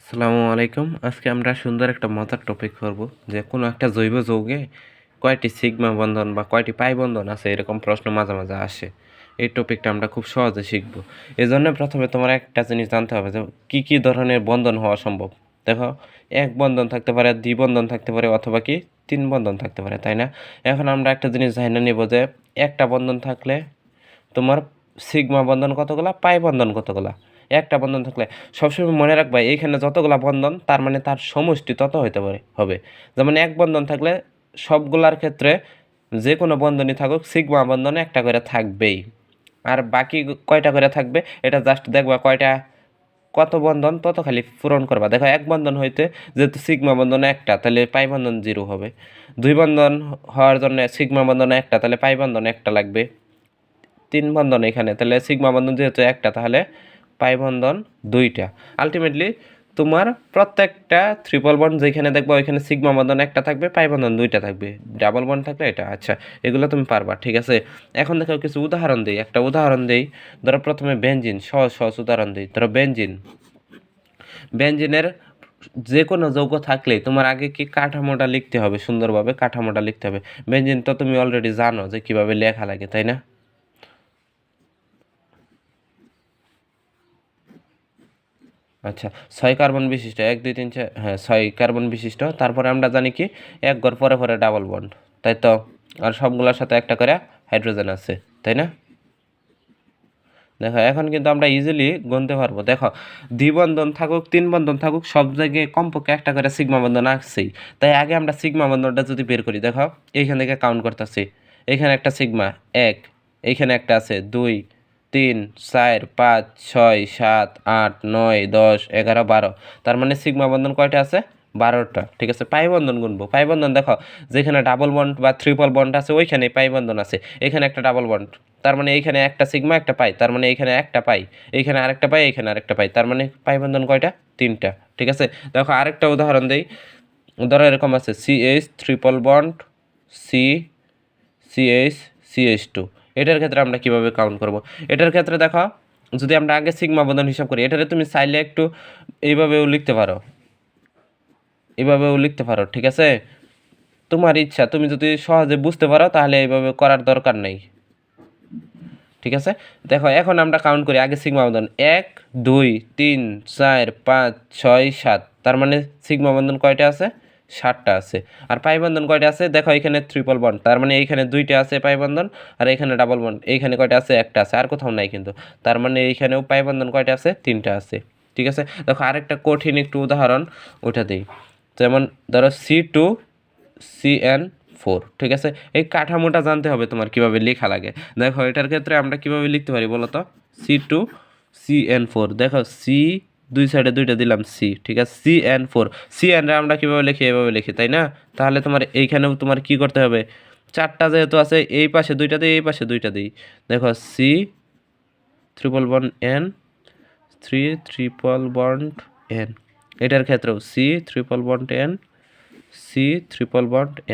আসসালামু আলাইকুম। আজকে আমরা সুন্দর একটা মজার টপিক করব যে কোনো একটা জৈব যৌগে কয়টি সিগমা বন্ধন বা কয়টি পাই বন্ধন আছে, এরকম প্রশ্ন মাঝে মাঝে আসে। এই টপিকটা আমরা খুব সহজে শিখব। এই জন্য প্রথমে তোমার একটা জিনিস জানতে হবে যে কী কী ধরনের বন্ধন হওয়া সম্ভব। দেখো, এক বন্ধন থাকতে পারে, দ্বিবন্ধন থাকতে পারে, অথবা কি তিন বন্ধন থাকতে পারে, তাই না? এখন আমরা একটা জিনিস জানি নেব যে একটা বন্ধন থাকলে তোমার সিগমা বন্ধন কতগুলা, পাই বন্ধন কতগুলা। একটা বন্ধন থাকলে সবসময় মনে রাখবা এইখানে যতগুলা বন্ধন তার মানে তার সমষ্টি তত হইতে পারে হবে। যেমন এক বন্ধন থাকলে সবগুলার ক্ষেত্রে যে কোনো বন্ধনই থাকুক সিগমা বন্ধনে একটা করে থাকবেই। আর বাকি কয়টা করে থাকবে এটা জাস্ট দেখবা কয়টা কত বন্ধন তত খালি পূরণ করবা। দেখো, এক বন্ধন হইতে যেহেতু সিগমা বন্ধন একটা, তাহলে পাই বন্ধন 0 হবে। দুই বন্ধন হওয়ার জন্য সিগমা বন্ধন একটা, তাহলে পাই বন্ধন একটা লাগবে। তিন বন্ধন এখানে, তাহলে সিগমা বন্ধন যেহেতু একটা, তাহলে পাই বন্ধন 2টা। আলটিমেটলি তোমার প্রত্যেকটা ট্রিপল বন্ড যেখানে দেখবো ওইখানে সিগমা বন্ধন একটা থাকবে, পাই বন্ধন 2টা থাকবে। ডাবল বন্ড থাকলে এটা। আচ্ছা, এগুলো তুমি পারবা, ঠিক আছে। এখন দেখো কিছু উদাহরণ দিই, একটা উদাহরণ দিই। ধরো প্রথমে বেনজিন, সহজ সহজ উদাহরণ দিই। ধরো বেনজিনের যে কোনো যৌগ থাকলেই তোমার আগে কি কাঠামোটা লিখতে হবে, সুন্দরভাবে কাঠামোটা লিখতে হবে। বেনজিন তো তুমি অলরেডি জানো যে কিভাবে লেখা লাগে, তাই না? আচ্ছা, 6 কার্বন বিশিষ্ট, 1 2 3 4, হ্যাঁ 6 কার্বন বিশিষ্ট। তারপরে আমরা জানি কি এক ঘর পরে পরে ডাবল বন্ড, তাই তো? আর সবগুলোর সাথে একটা করে হাইড্রোজেন আছে, তাই না? দেখো, এখন কিন্তু আমরা ইজিলি গুনতে পারবো। দেখো, দ্বিবন্ধন থাকুক তিন বন্ধন থাকুক সব জায়গায় কমপক্ষে একটা করে সিগমা বন্ধন আসছেই। তাই আগে আমরা সিগমা বন্ধনটা যদি বের করি, দেখো এইখান থেকে কাউন্ট করতেছি। এখানে একটা সিগমা 1, এইখানে একটা আছে 2, 3, 4, 5, 6, 7, 8, 9, 10, 11, 12। তার মানে সিগমা বন্ধন কয়টা আছে? 12টা। ঠিক আছে, পাই বন্ধন গুনবো। পাই বন্ধন দেখো, যেখানে ডাবল বন্ড বা ট্রিপল বন্ড আছে ওইখানে পাই বন্ধন আছে। এখানে একটা ডাবল বন্ড, তার মানে এইখানে একটা সিগমা একটা পাই, তার মানে এইখানে একটা পাই, এইখানে আরেকটা পাই, এইখানে আরেকটা পাই, তার মানে পাই বন্ধন কয়টা? 3টা। ঠিক আছে, দেখো আরেকটা উদাহরণ দেই। ধরো এরকম আছে C H triple bond C C H C H 2। এটার ক্ষেত্রে আমরা কিভাবে কাউন্ট করব? এটার ক্ষেত্রে দেখো, যদি আমরা আগে সিগমা বন্ধন হিসাব করি, এটারে তুমি চাইলে একটু এইভাবেও লিখতে পারো, এইভাবেও লিখতে পারো, ঠিক আছে? তোমার ইচ্ছা, তুমি যদি সহজে বুঝতে পারো তাহলে এইভাবে করার দরকার নেই। ঠিক আছে, দেখো এখন আমরা কাউন্ট করি আগে সিগমা বন্ধন 1 2 3 4 5 6 7। তার মানে সিগমা বন্ধন কয়টা আছে? 7টা আছে। আর পাই বন্ধন কয়টা আছে? দেখো এখানে ট্রিপল বন্ড, তার মানে এইখানে 2টা আছে পাই বন্ধন। আর এখানে ডাবল বন্ড, এইখানে কয়টা আছে? একটা আছে, আর কোথাও নাই কিন্তু। তার মানে এইখানেও পাই বন্ধন কয়টা আছে? 3টা আছে। ঠিক আছে, দেখো আরেকটা কঠিন একটু উদাহরণ ওটা দিই। যেমন ধরো C2CN4। ঠিক আছে, এই কাঠামোটা জানতে হবে তোমার কিভাবে লেখা লাগে। দেখো এটার ক্ষেত্রে আমরা কিভাবে লিখতে পারি বলো তো? C2CN4, দেখো সি দুই সাইডে দুইটা দিলাম সি, ঠিক আছে। CN4 আমরা কিভাবে লিখি? এভাবে লিখি, তাই না? তাহলে তোমার এইখানেও তোমার কি করতে হবে? 4টা যেহেতু আছে, এই পাশে 2টা দিই, এই পাশে 2টা দিই। দেখো C triple bond N, N. এটার ক্ষেত্রেও C3 বন্ড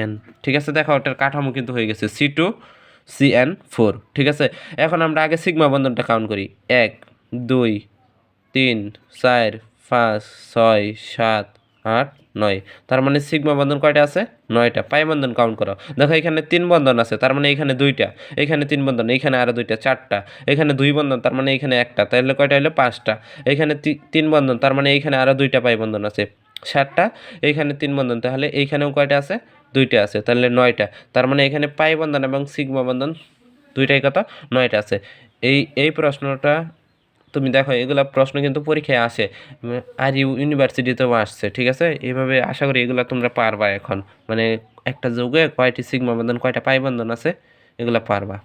এন। ঠিক আছে, দেখো ওটার কাঠামো কিন্তু হয়ে গেছে C2CN4। ঠিক আছে, এখন আমরা আগে সিগমা বন্ধনটা কাউন্ট করি। 1 2 3 4 5 6 7 8 9। তার মানে সিগমা বন্ধন কয়টা আছে? 9টা। পাই বন্ধন কাউন্ট করো। দেখো এখানে 3 বন্ধন আছে, তার মানে এখানে 2টা, এখানে 3 বন্ধন, এখানে আরো 2টা, 4টা। এখানে 2 বন্ধন, তার মানে এখানে একটা, তাহলে কয়টা হলো? 5টা। এখানে 3 বন্ধন, তার মানে এইখানে আরো 2টা পাই বন্ধন আছে, 7টা। এইখানে 3 বন্ধন, তাহলে এইখানেও কয়টা আছে? 2টা আছে, তাহলে 9টা। তার মানে এখানে পাই বন্ধন এবং সিগমা বন্ধন দুইটাই কত? 9টা আছে। এই প্রশ্নটা তুমি দেখো, এগুলা প্রশ্ন কিন্তু পরীক্ষায় আসে, আর ইউনিভার্সিটিতেও আসছে। ঠিক আছে, এইভাবে আশা করি এগুলা তোমরা পারবা এখন। মানে একটা যৌগে কয়টি সিগমা বন্ধন কয়টা পাই বন্ধন আছে এগুলা পারবা।